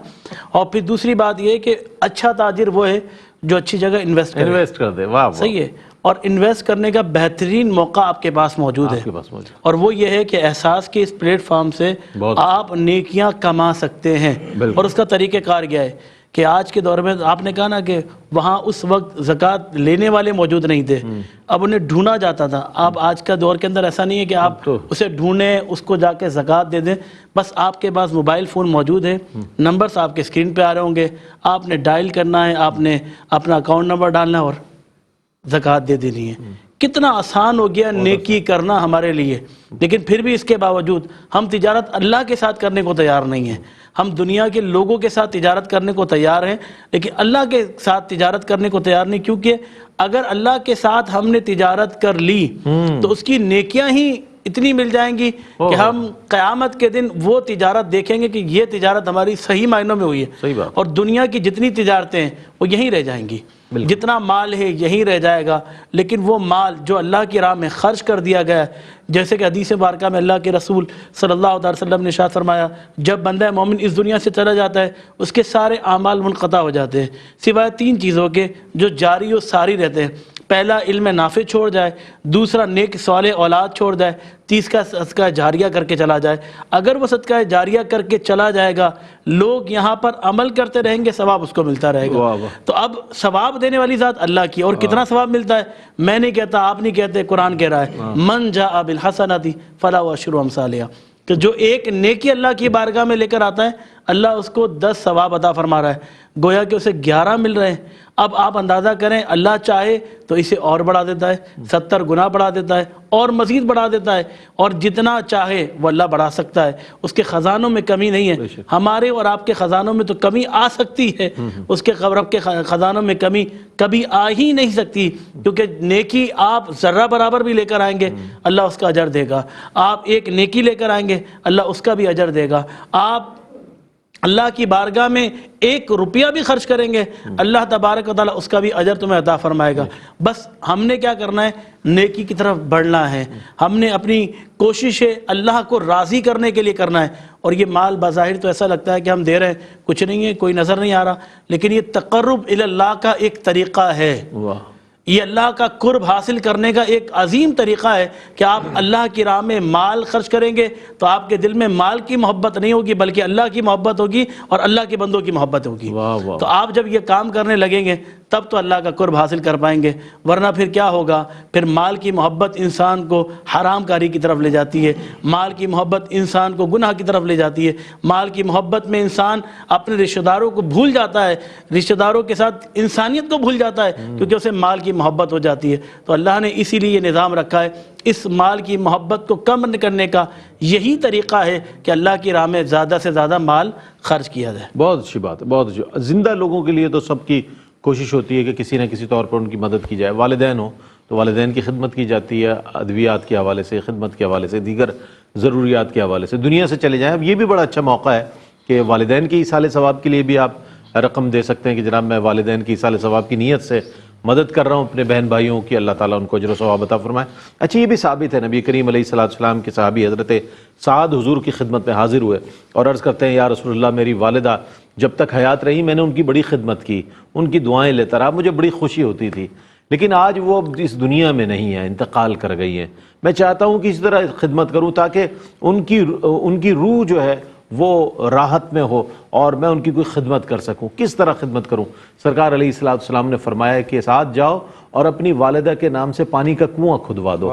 اور پھر دوسری بات یہ ہے کہ اچھا تاجر وہ ہے جو اچھی جگہ انویسٹ کر دے. واہ واہ. صحیح ہے. اور انویسٹ کرنے کا بہترین موقع آپ کے پاس موجود ہے، اور وہ یہ ہے کہ احساس کے اس پلیٹ فارم سے آپ نیکیاں کما سکتے ہیں. اور اس کا طریقہ کار کیا ہے کہ آج کے دور میں آپ نے کہا نا کہ وہاں اس وقت زکوٰۃ لینے والے موجود نہیں تھے، اب انہیں ڈھونڈا جاتا تھا. آپ آج کا دور کے اندر ایسا نہیں ہے کہ آپ اسے ڈھونڈیں، اس کو جا کے زکوٰۃ دے دیں. بس آپ کے پاس موبائل فون موجود ہے، نمبرز آپ کے اسکرین پہ آ رہے ہوں گے، آپ نے ڈائل کرنا ہے، آپ نے اپنا اکاؤنٹ نمبر ڈالنا ہے اور زکوٰۃ دے دینی ہے. کتنا آسان ہو گیا نیکی کرنا ہمارے لیے. لیکن پھر بھی اس کے باوجود ہم تجارت اللہ کے ساتھ کرنے کو تیار نہیں ہیں. ہم دنیا کے لوگوں کے ساتھ تجارت کرنے کو تیار ہیں، لیکن اللہ کے ساتھ تجارت کرنے کو تیار نہیں، کیونکہ اگر اللہ کے ساتھ ہم نے تجارت کر لی تو اس کی نیکیاں ہی اتنی مل جائیں گی کہ ہم قیامت کے دن وہ تجارت دیکھیں گے کہ یہ تجارت ہماری صحیح معنوں میں ہوئی ہے. اور دنیا کی جتنی تجارتیں ہیں وہ یہیں رہ جائیں گی، جتنا مال ہے یہیں رہ جائے گا. لیکن وہ مال جو اللہ کی راہ میں خرچ کر دیا گیا ہے، جیسے کہ حدیث مبارکہ میں اللہ کے رسول صلی اللہ علیہ وسلم نے ارشاد فرمایا، جب بندہ مومن اس دنیا سے چلا جاتا ہے اس کے سارے اعمال منقطع ہو جاتے ہیں سوائے 3 چیزوں کے جو جاری و ساری رہتے ہیں. پہلا علم نافع چھوڑ جائے، دوسرا نیک صالح اولاد چھوڑ جائے، تیسرا صدقہ جاریہ کر کے چلا جائے. اگر وہ صدقہ جاریہ کر کے چلا جائے گا، لوگ یہاں پر عمل کرتے رہیں گے، ثواب اس کو ملتا رہے گا. تو اب ثواب دینے والی ذات اللہ کی، اور کتنا ثواب ملتا ہے میں نہیں کہتا، آپ نہیں کہتے، قرآن کہہ رہا ہے من جاء بالحسنۃ فلہ عشر امثالہا، کہ جو ایک نیکی اللہ کی بارگاہ میں لے کر آتا ہے اللہ اس کو 10 ثواب عطا فرما رہا ہے. گویا کہ اسے 11 مل رہے ہیں. اب آپ اندازہ کریں، اللہ چاہے تو اسے اور بڑھا دیتا ہے، 70 گنا بڑھا دیتا ہے، اور مزید بڑھا دیتا ہے، اور جتنا چاہے وہ اللہ بڑھا سکتا ہے. اس کے خزانوں میں کمی نہیں ہے. ہمارے اور آپ کے خزانوں میں تو کمی آ سکتی ہے، اس کے رب کے خزانوں میں کمی کبھی آ ہی نہیں سکتی، کیونکہ نیکی آپ ذرہ برابر بھی لے کر آئیں گے اللہ اس کا اجر دے گا. آپ ایک نیکی لے کر آئیں گے اللہ اس کا بھی اجر دے گا. آپ اللہ کی بارگاہ میں 1 روپیہ بھی خرچ کریں گے اللہ تبارک و تعالیٰ اس کا بھی اجر تمہیں عطا فرمائے گا. بس ہم نے کیا کرنا ہے؟ نیکی کی طرف بڑھنا ہے. ہم نے اپنی کوشش اللہ کو راضی کرنے کے لیے کرنا ہے. اور یہ مال بظاہر تو ایسا لگتا ہے کہ ہم دے رہے ہیں، کچھ نہیں ہے، کوئی نظر نہیں آ رہا، لیکن یہ تقرب الی اللہ کا ایک طریقہ ہے. یہ اللہ کا قرب حاصل کرنے کا ایک عظیم طریقہ ہے کہ آپ اللہ کی راہ میں مال خرچ کریں گے تو آپ کے دل میں مال کی محبت نہیں ہوگی بلکہ اللہ کی محبت ہوگی اور اللہ کے بندوں کی محبت ہوگی. تو آپ جب یہ کام کرنے لگیں گے تب تو اللہ کا قرب حاصل کر پائیں گے. ورنہ پھر کیا ہوگا؟ پھر مال کی محبت انسان کو حرام کاری کی طرف لے جاتی ہے، مال کی محبت انسان کو گناہ کی طرف لے جاتی ہے، مال کی محبت میں انسان اپنے رشتہ داروں کو بھول جاتا ہے، رشتہ داروں کے ساتھ انسانیت کو بھول جاتا ہے کیونکہ اسے مال کی محبت ہو جاتی ہے. تو اللہ نے اسی لیے یہ نظام رکھا ہے. اس مال کی محبت کو کم کرنے کا یہی طریقہ ہے کہ اللہ کی راہ میں زیادہ سے زیادہ مال خرچ کیا جائے. بہت اچھی بات ہے، بہت اچھی. زندہ لوگوں کے لیے تو سب کی کوشش ہوتی ہے کہ کسی نہ کسی طور پر ان کی مدد کی جائے. والدین ہو تو والدین کی خدمت کی جاتی ہے، ادویات کے حوالے سے، خدمت کے حوالے سے، دیگر ضروریات کے حوالے سے. دنیا سے چلے جائیں. اب یہ بھی بڑا اچھا موقع ہے کہ والدین کی ایصال ثواب کے لیے بھی آپ رقم دے سکتے ہیں کہ جناب میں والدین کی ایصال ثواب کی نیت سے مدد کر رہا ہوں اپنے بہن بھائیوں کی، اللہ تعالیٰ ان کو اجر و ثواب عطا فرمائے. اچھا، یہ بھی ثابت ہے، نبی کریم علیہ السلام کے صحابی حضرت سعد حضور کی خدمت میں حاضر ہوئے اور عرض کرتے ہیں، یا رسول اللہ، میری والدہ جب تک حیات رہی میں نے ان کی بڑی خدمت کی، ان کی دعائیں لیتا رہا، مجھے بڑی خوشی ہوتی تھی، لیکن آج وہ اس دنیا میں نہیں ہے، انتقال کر گئی ہیں. میں چاہتا ہوں کہ اسی طرح خدمت کروں تاکہ ان کی روح جو ہے وہ راحت میں ہو اور میں ان کی کوئی خدمت کر سکوں. کس طرح خدمت کروں؟ سرکار علیہ السلام نے فرمایا کہ ساتھ جاؤ اور اپنی والدہ کے نام سے پانی کا کنواں کھدوا دو.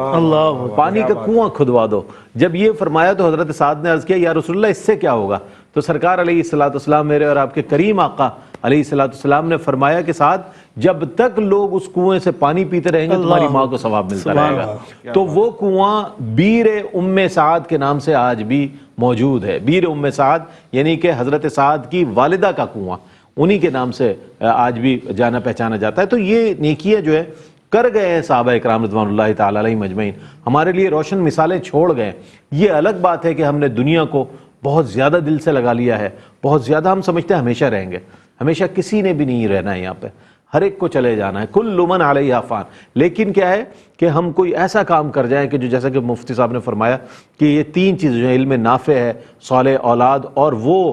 پانی کا کنواں کھدوا دو. جب یہ فرمایا تو حضرت سعد نے عرض کیا، یا رسول اللہ، اس سے کیا ہوگا؟ تو سرکار علیہ السلام، میرے اور آپ کے کریم آقا علیہ السلام نے فرمایا کہ سعد، جب تک لوگ اس کنویں سے پانی پیتے رہیں گے تمہاری ماں کو ثواب ملتا رہے گا. تو وہ کنواں بیر ام سعد کے نام سے آج بھی موجود ہے. بیر ام سعد یعنی کہ حضرت سعد کی والدہ کا کنواں، انہی کے نام سے آج بھی جانا پہچانا جاتا ہے. تو یہ نیکیاں جو ہے کر گئے ہیں صحابہ اکرام رضوان اللہ تعالی علیہم اجمعین، ہمارے لیے روشن مثالیں چھوڑ گئے. یہ الگ بات ہے کہ ہم نے دنیا کو بہت زیادہ دل سے لگا لیا ہے، بہت زیادہ ہم سمجھتے ہیں ہمیشہ رہیں گے. ہمیشہ کسی نے بھی نہیں رہنا ہے یہاں پہ، ہر ایک کو چلے جانا ہے، کل من علیہا فان. لیکن کیا ہے کہ ہم کوئی ایسا کام کر جائیں کہ جو جیسا کہ مفتی صاحب نے فرمایا کہ یہ تین چیزیں جو علم نافع ہے، صالح اولاد، اور وہ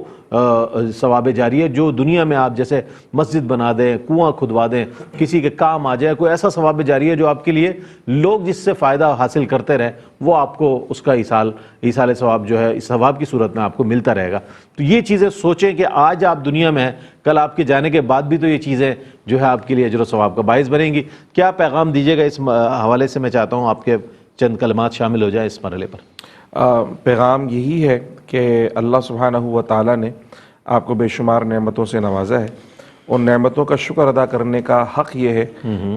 ثواب جاریہ جو دنیا میں آپ جیسے مسجد بنا دیں، کنواں کھدوا دیں، کسی کے کام آ جائے، کوئی ایسا ثواب جاریہ جو آپ کے لیے لوگ جس سے فائدہ حاصل کرتے رہیں، وہ آپ کو اس کا ایصال ثواب جو ہے اس ثواب کی صورت میں آپ کو ملتا رہے گا. تو یہ چیزیں سوچیں کہ آج آپ دنیا میں ہیں، کل آپ کے جانے کے بعد بھی تو یہ چیزیں جو ہے آپ کے لیے اجر و ثواب کا باعث بنیں گی. کیا پیغام دیجیے گا اس حوالے سے؟ میں چاہتا ہوں آپ کے چند کلمات شامل ہو جائیں اس مرحلے پر. پیغام یہی ہے کہ اللہ سبحانہ و تعالیٰ نے آپ کو بے شمار نعمتوں سے نوازا ہے. ان نعمتوں کا شکر ادا کرنے کا حق یہ ہے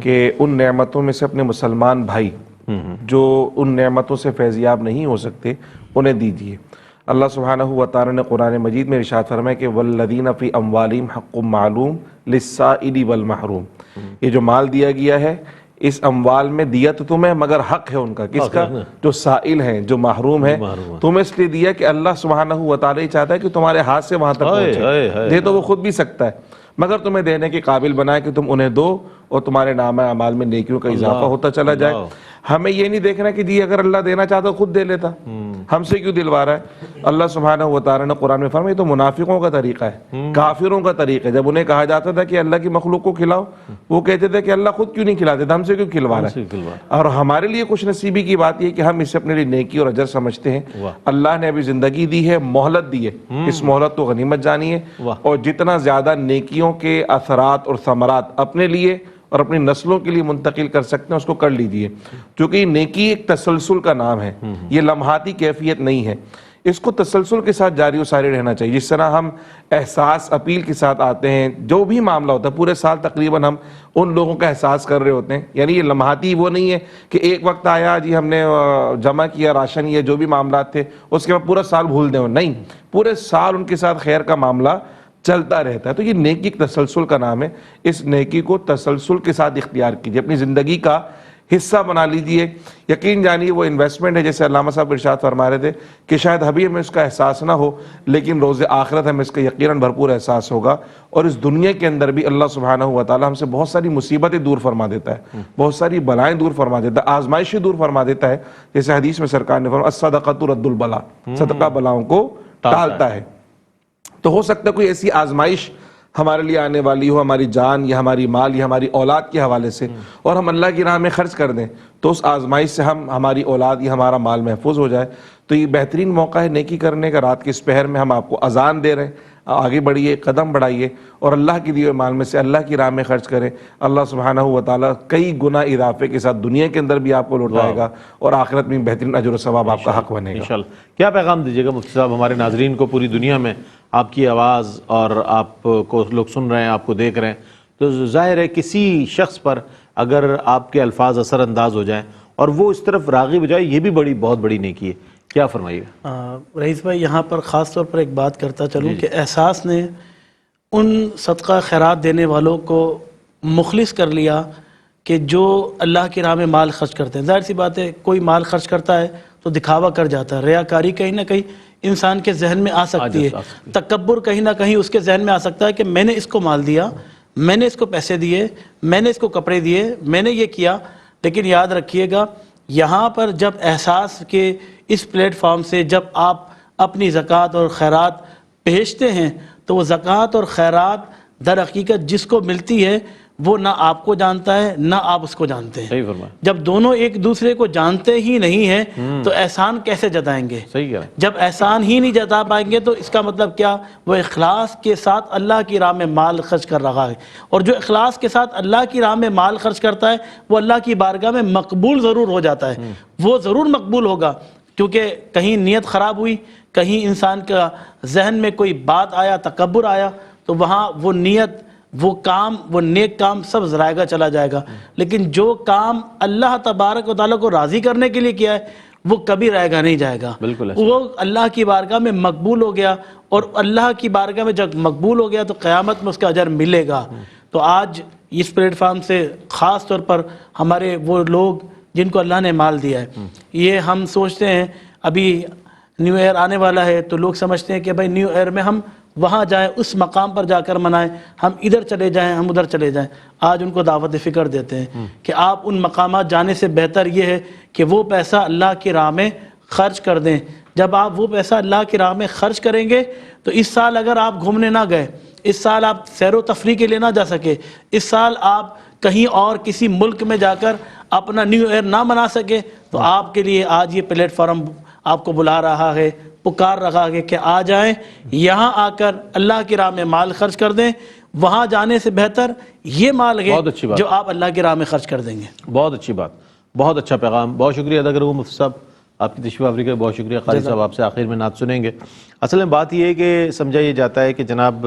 کہ ان نعمتوں میں سے اپنے مسلمان بھائی جو ان نعمتوں سے فیضیاب نہیں ہو سکتے انہیں دیجیے. اللہ سبحانہ و تعالیٰ نے قرآن مجید میں ارشاد فرمایا کہ والذین فی اموالہم حق معلوم للسائل والمحروم. یہ جو مال دیا گیا ہے اس اموال میں دیا تو تمہیں مگر حق ہے ان کا. کس کا؟ جو سائل ہیں، جو محروم ہیں. تمہیں اس لیے دیا کہ اللہ سبحانہ و تعالیٰ ہی چاہتا ہے کہ تمہارے ہاتھ سے وہاں تک پہنچے. دے تو وہ خود بھی سکتا ہے مگر تمہیں دینے کے قابل بنائے کہ تم انہیں دو اور تمہارے نامہ اعمال میں نیکیوں کا اضافہ ہوتا چلا جائے. ہمیں یہ نہیں دیکھنا کہ جی اگر اللہ دینا چاہتا خود دے لیتا، ہم سے کیوں دلوا رہا ہے. اللہ سبحانہ و تعالیٰ نے قرآن میں فرمایا یہ تو منافقوں کا طریقہ ہے، کافروں کا طریقہ ہے. جب انہیں کہا جاتا تھا کہ اللہ کی مخلوق کو کھلاؤ، وہ کہتے تھے کہ اللہ خود کیوں نہیں کھلاتے تھا، ہم سے کیوں کھلوا رہا ہے. اور ہمارے لیے خوش نصیبی کی بات یہ کہ ہم اسے اپنے لیے نیکی اور اجر سمجھتے ہیں. اللہ نے ابھی زندگی دی ہے، مہلت دی ہے، اس مہلت کو غنیمت جانیے اور جتنا زیادہ نیکیوں کے اثرات اور ثمرات اپنے لیے اور اپنی نسلوں کے لیے منتقل کر سکتے ہیں اس کو کر لیجئے. کیونکہ نیکی ایک تسلسل کا نام ہے، یہ لمحاتی کیفیت نہیں ہے. اس کو تسلسل کے ساتھ جاری و ساری رہنا چاہیے. جس طرح ہم احساس اپیل کے ساتھ آتے ہیں، جو بھی معاملہ ہوتا ہے پورے سال تقریباً ہم ان لوگوں کا احساس کر رہے ہوتے ہیں. یعنی یہ لمحاتی وہ نہیں ہے کہ ایک وقت آیا جی ہم نے جمع کیا راشن، یہ جو بھی معاملات تھے اس کے بعد پورا سال بھول دیں. نہیں، پورے سال ان کے ساتھ خیر کا معاملہ چلتا رہتا ہے. تو یہ نیکی ایک تسلسل کا نام ہے. اس نیکی کو تسلسل کے ساتھ اختیار کیجیے، اپنی زندگی کا حصہ بنا لیجئے. یقین جانیے وہ انویسٹمنٹ ہے، جیسے علامہ صاحب ارشاد فرما رہے تھے کہ شاید ابھی ہمیں اس کا احساس نہ ہو لیکن روز آخرت ہمیں اس کا یقیناً بھرپور احساس ہوگا. اور اس دنیا کے اندر بھی اللہ سبحانہ و تعالیٰ ہم سے بہت ساری مصیبتیں دور فرما دیتا ہے، بہت ساری بلائیں دور فرما دیتا ہے، آزمائشیں دور فرما دیتا ہے. جیسے حدیث میں سرکار نے فرمایا الصدقۃ رد البلا، صدقہ بلاؤں کو ٹالتا ہے. تو ہو سکتا ہے کوئی ایسی آزمائش ہمارے لیے آنے والی ہو، ہماری جان یا ہماری مال یا ہماری اولاد کے حوالے سے، اور ہم اللہ کی راہ میں خرچ کر دیں تو اس آزمائش سے ہماری اولاد یا ہمارا مال محفوظ ہو جائے. تو یہ بہترین موقع ہے نیکی کرنے کا. رات کے اس پہر میں ہم آپ کو اذان دے رہے ہیں، آگے بڑھیے، قدم بڑھائیے اور اللہ کی دیے ہوئے مال میں سے اللہ کی راہ میں خرچ کریں. اللہ سبحانہ و تعالیٰ کئی گنا اضافے کے ساتھ دنیا کے اندر بھی آپ کو لوٹائے گا اور آخرت میں بہترین اجر و ثواب آپ کا حق بنے گا. انشاءاللہ. کیا پیغام دیجیے گا مفتی صاحب ہمارے ناظرین کو؟ پوری دنیا میں آپ کی آواز اور آپ کو لوگ سن رہے ہیں، آپ کو دیکھ رہے ہیں، تو ظاہر ہے کسی شخص پر اگر آپ کے الفاظ اثر انداز ہو جائیں اور وہ اس طرف راغب ہو جائے، یہ بھی بہت بڑی نیکی ہے. کیا فرمائیے؟ رئیس بھائی یہاں پر خاص طور پر ایک بات کرتا چلوں کہ احساس نے ان صدقہ خیرات دینے والوں کو مخلص کر لیا کہ جو اللہ کی راہ میں مال خرچ کرتے ہیں. ظاہر سی بات ہے کوئی مال خرچ کرتا ہے تو دکھاوا کر جاتا ہے، ریاکاری کہیں نہ کہیں انسان کے ذہن میں آ سکتی ہے، تکبر کہیں نہ کہیں اس کے ذہن میں آ سکتا ہے کہ میں نے اس کو مال دیا، میں نے اس کو پیسے دیے، میں نے اس کو کپڑے دیے، میں نے یہ کیا. لیکن یاد رکھیے گا یہاں پر جب احساس کے اس پلیٹ فارم سے جب آپ اپنی زکوٰۃ اور خیرات بھیجتے ہیں تو وہ زکوٰۃ اور خیرات در حقیقت جس کو ملتی ہے وہ نہ آپ کو جانتا ہے نہ آپ اس کو جانتے ہیں. جب دونوں ایک دوسرے کو جانتے ہی نہیں ہیں تو احسان کیسے جتائیں گے؟ جب احسان ہی نہیں جتا پائیں گے تو اس کا مطلب کیا؟ وہ اخلاص کے ساتھ اللہ کی راہ میں مال خرچ کر رہا ہے، اور جو اخلاص کے ساتھ اللہ کی راہ میں مال خرچ کرتا ہے وہ اللہ کی بارگاہ میں مقبول ضرور ہو جاتا ہے. وہ ضرور مقبول ہوگا کیونکہ کہیں نیت خراب ہوئی، کہیں انسان کا ذہن میں کوئی بات آیا، تکبر آیا، تو وہاں وہ نیت، وہ کام، وہ نیک کام سب ضائع گا چلا جائے گا. لیکن جو کام اللہ تبارک و تعالیٰ کو راضی کرنے کے لیے کیا ہے وہ کبھی رائے گا نہیں جائے گا. وہ اللہ کی بارگاہ میں مقبول ہو گیا، اور اللہ کی بارگاہ میں جب مقبول ہو گیا تو قیامت میں اس کا اجر ملے گا. تو آج اس پلیٹ فارم سے خاص طور پر ہمارے وہ لوگ جن کو اللہ نے مال دیا ہے، یہ ہم سوچتے ہیں ابھی نیو ایئر آنے والا ہے تو لوگ سمجھتے ہیں کہ بھائی نیو ایئر میں ہم وہاں جائیں، اس مقام پر جا کر منائیں، ہم ادھر چلے جائیں، ہم ادھر چلے جائیں۔ آج ان کو دعوت فکر دیتے ہیں کہ آپ ان مقامات جانے سے بہتر یہ ہے کہ وہ پیسہ اللہ کی راہ میں خرچ کر دیں۔ جب آپ وہ پیسہ اللہ کی راہ میں خرچ کریں گے تو اس سال اگر آپ گھومنے نہ گئے، اس سال آپ سیر و تفریح کے لیے نہ جا سکے، اس سال آپ کہیں اور کسی ملک میں جا کر اپنا نیو ایئر نہ منا سکے، تو آپ کے لیے آج یہ پلیٹ فارم آپ کو بلا رہا ہے، پکار رہا ہے کہ آ جائیں، یہاں آ کر اللہ کی راہ میں مال خرچ کر دیں۔ وہاں جانے سے بہتر یہ مال ہے بہت اچھی بات، جو آپ اللہ کی راہ میں خرچ کر دیں گے۔ بہت اچھی بات، بہت اچھا پیغام، بہت شکریہ ادا کروں مفتی صاحب آپ کی تشریف آوری کا، بہت شکریہ۔ قاری صاحب آپ سے آخر میں نعت سنیں گے۔ اصل میں بات یہ ہے کہ سمجھا یہ جاتا ہے کہ جناب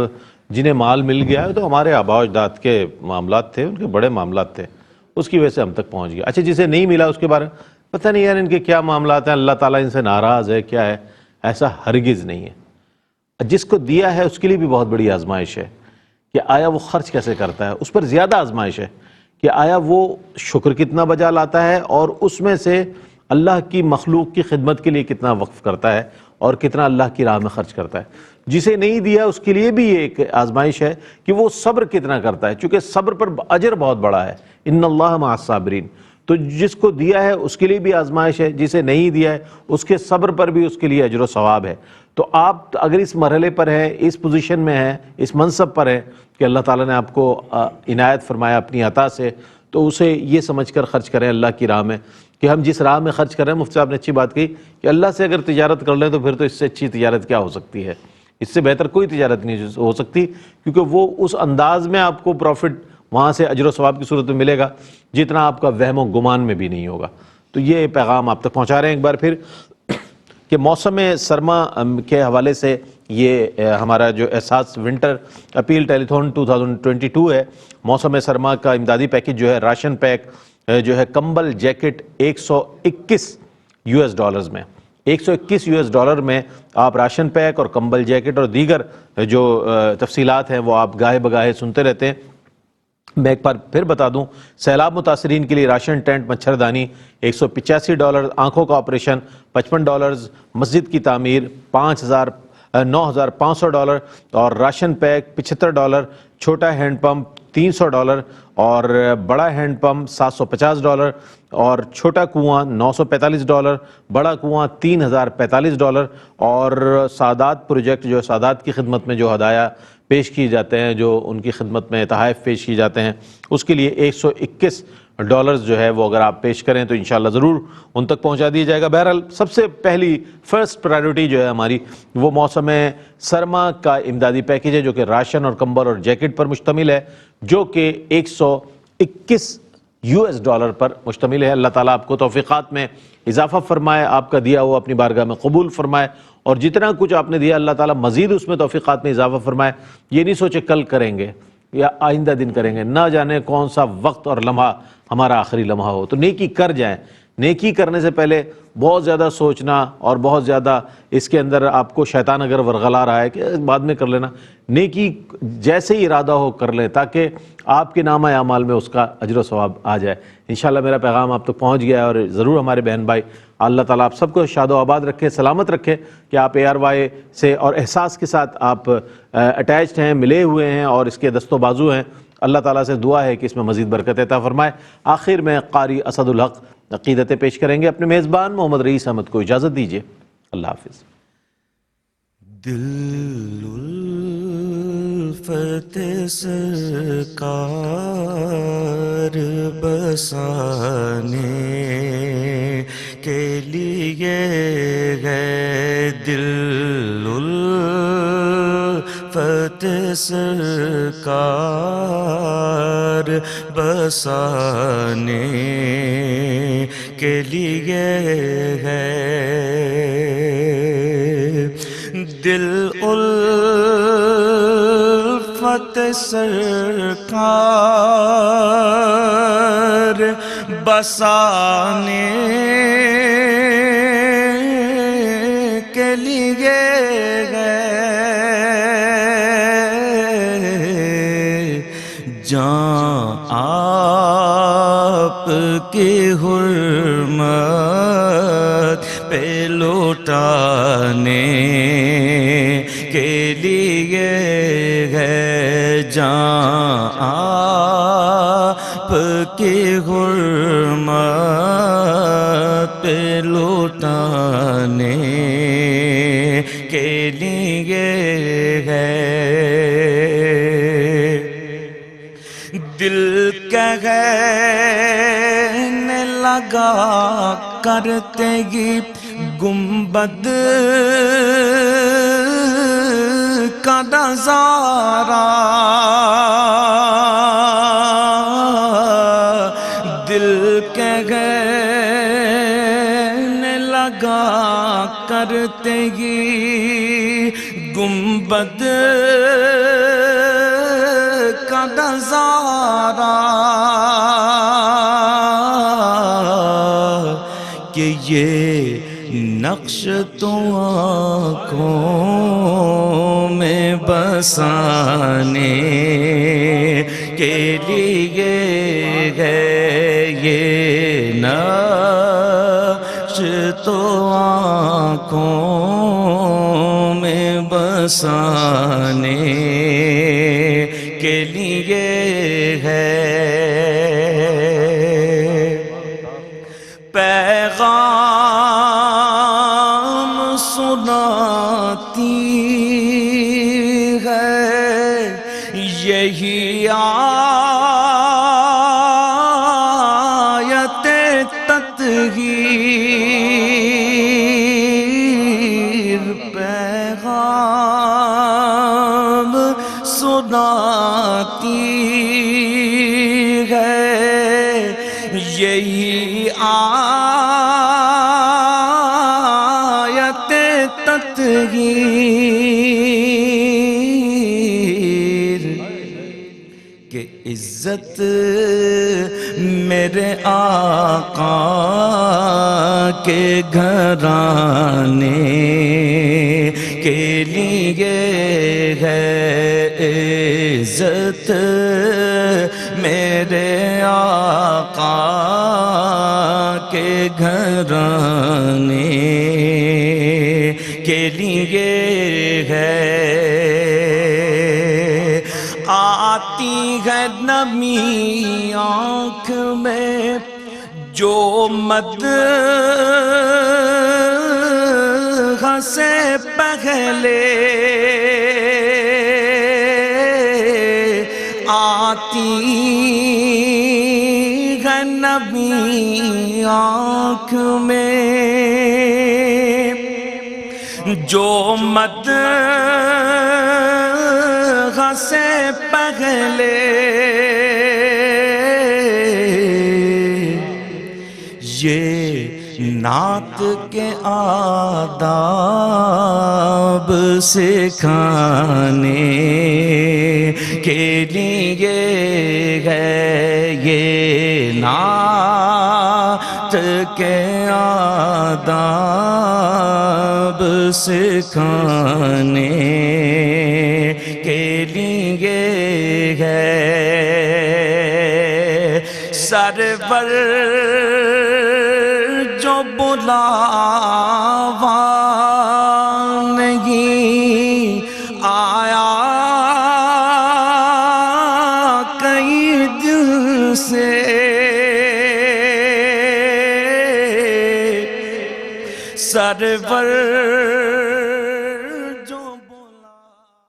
جنہیں مال مل گیا ہے تو ہمارے آباء و اجداد کے معاملات تھے، ان کے بڑے معاملات تھے، اس کی وجہ سے ہم تک پہنچ گیا۔ اچھا جسے نہیں ملا اس کے بارے میں پتہ نہیں یار ان کے کیا معاملات ہیں، اللہ تعالیٰ ان سے ناراض ہے کیا ہے، ایسا ہرگز نہیں ہے۔ جس کو دیا ہے اس کے لیے بھی بہت بڑی آزمائش ہے کہ آیا وہ خرچ کیسے کرتا ہے، اس پر زیادہ آزمائش ہے کہ آیا وہ شکر کتنا بجا لاتا ہے اور اس میں سے اللہ کی مخلوق کی خدمت کے لیے کتنا وقف کرتا ہے اور کتنا اللہ کی راہ میں خرچ کرتا ہے۔ جسے نہیں دیا اس کے لیے بھی یہ ایک آزمائش ہے کہ وہ صبر کتنا کرتا ہے، چونکہ صبر پر اجر بہت بڑا ہے، ان اللہ مع الصابرین۔ تو جس کو دیا ہے اس کے لیے بھی آزمائش ہے، جسے نہیں دیا ہے اس کے صبر پر بھی اس کے لیے اجر و ثواب ہے۔ تو آپ اگر اس مرحلے پر ہیں، اس پوزیشن میں ہیں، اس منصب پر ہیں کہ اللہ تعالیٰ نے آپ کو عنایت فرمایا اپنی عطا سے، تو اسے یہ سمجھ کر خرچ کریں اللہ کی راہ میں کہ ہم جس راہ میں خرچ کر رہے ہیں۔ مفتی صاحب نے اچھی بات کہی کہ اللہ سے اگر تجارت کر لیں تو پھر تو اس سے اچھی تجارت کیا ہو سکتی ہے، اس سے بہتر کوئی تجارت نہیں ہو سکتی، کیونکہ وہ اس انداز میں آپ کو پروفٹ وہاں سے اجر و ثواب کی صورت میں ملے گا جتنا آپ کا وہم و گمان میں بھی نہیں ہوگا۔ تو یہ پیغام آپ تک پہنچا رہے ہیں ایک بار پھر کہ موسم سرما کے حوالے سے یہ ہمارا جو احساس ونٹر اپیل ٹیلی تھون 2022 ہے، موسم سرما کا امدادی پیکج جو ہے، راشن پیک جو ہے، کمبل جیکٹ $121 میں، $121 میں آپ راشن پیک اور کمبل جیکٹ اور دیگر جو تفصیلات ہیں وہ آپ گاہے بگاہے سنتے رہتے ہیں۔ میں ایک بار پھر بتا دوں، سیلاب متاثرین کے لیے راشن ٹینٹ مچھردانی $185، آنکھوں کا آپریشن $55، مسجد کی تعمیر $9,500 اور راشن پیک $75، چھوٹا ہینڈ پمپ $300 اور بڑا ہینڈ پمپ $750 اور چھوٹا کنواں $945، بڑا کنواں $3,045 اور سادات پروجیکٹ جو سادات کی خدمت میں جو ہدایہ پیش کیے جاتے ہیں، جو ان کی خدمت میں تحائف پیش کیے جاتے ہیں، اس کے لیے $121 جو ہے وہ اگر آپ پیش کریں تو انشاءاللہ ضرور ان تک پہنچا دیا جائے گا۔ بہرحال سب سے پہلی فرسٹ پرائیورٹی جو ہے ہماری وہ موسم سرما کا امدادی پیکج ہے، جو کہ راشن اور کمبل اور جیکٹ پر مشتمل ہے، جو کہ $121 پر مشتمل ہے۔ اللہ تعالیٰ آپ کو توفیقات میں اضافہ فرمائے، آپ کا دیا ہوا اپنی بارگاہ میں قبول فرمائے، اور جتنا کچھ آپ نے دیا اللہ تعالیٰ مزید اس میں توفیقات میں اضافہ فرمائے۔ یہ نہیں سوچے کل کریں گے یا آئندہ دن کریں گے، نہ جانے کون سا وقت اور لمحہ ہمارا آخری لمحہ ہو، تو نیکی کر جائیں۔ نیکی کرنے سے پہلے بہت زیادہ سوچنا اور بہت زیادہ اس کے اندر آپ کو شیطان اگر ورغلا رہا ہے کہ بعد میں کر لینا، نیکی جیسے ہی ارادہ ہو کر لیں تاکہ آپ کے نامہ اعمال میں اس کا اجر و ثواب آ جائے۔ انشاءاللہ میرا پیغام آپ تک پہنچ گیا ہے، اور ضرور ہمارے بہن بھائی اللہ تعالیٰ آپ سب کو شاد و آباد رکھے، سلامت رکھے کہ آپ ARY سے اور احساس کے ساتھ آپ اٹیچڈ ہیں، ملے ہوئے ہیں اور اس کے دست و بازو ہیں۔ اللہ تعالیٰ سے دعا ہے کہ اس میں مزید برکت عطا فرمائے۔ آخر میں قاری اسد الحق عقیدتیں پیش کریں گے، اپنے میزبان محمد رئیس احمد کو اجازت دیجیے، اللہ حافظ۔ دل الفت سرکار بسانے کے لیے ہے، دل الفت سرکار بسانے کے لیے ہے، دل الفت سرکار بسانے کے لیے ہے، جان آپ کی حرمت پہ لوٹانے کے لیے لٹانے کے لیے ہے، دل کہنے لگا کرتے گی گنبد کا نظارہ، دل کہنے لگا کرتے گی گنبد کا نظارہ، کہ یہ نقش تو آنکھوں میں بسانے کے لیے ہے، یہ نقش تو آنکھوں میں بسانے کے لیے ہے، پیغام سناتی ہے یہی آیت تطہیر، پیغام سناتی ہے یہی آیت تطہیر، کہ عزت میرے آقا کے گھرانے کے لیے ہے، عزت میرے آقا کے گھرانے کے لیے ہے، آتی ہے نمی آنکھ میں جو مدح سے پہلے، آتی ہے نمی آنکھ میں جو مدح سے پہلے، یہ نعت کے آداب سکھانے کے لیے ہے، یہ نعت کے آداب سکھانے کے لیے ہے، سرور جو بلاوا نہیں آیا کئی دن سے، سرور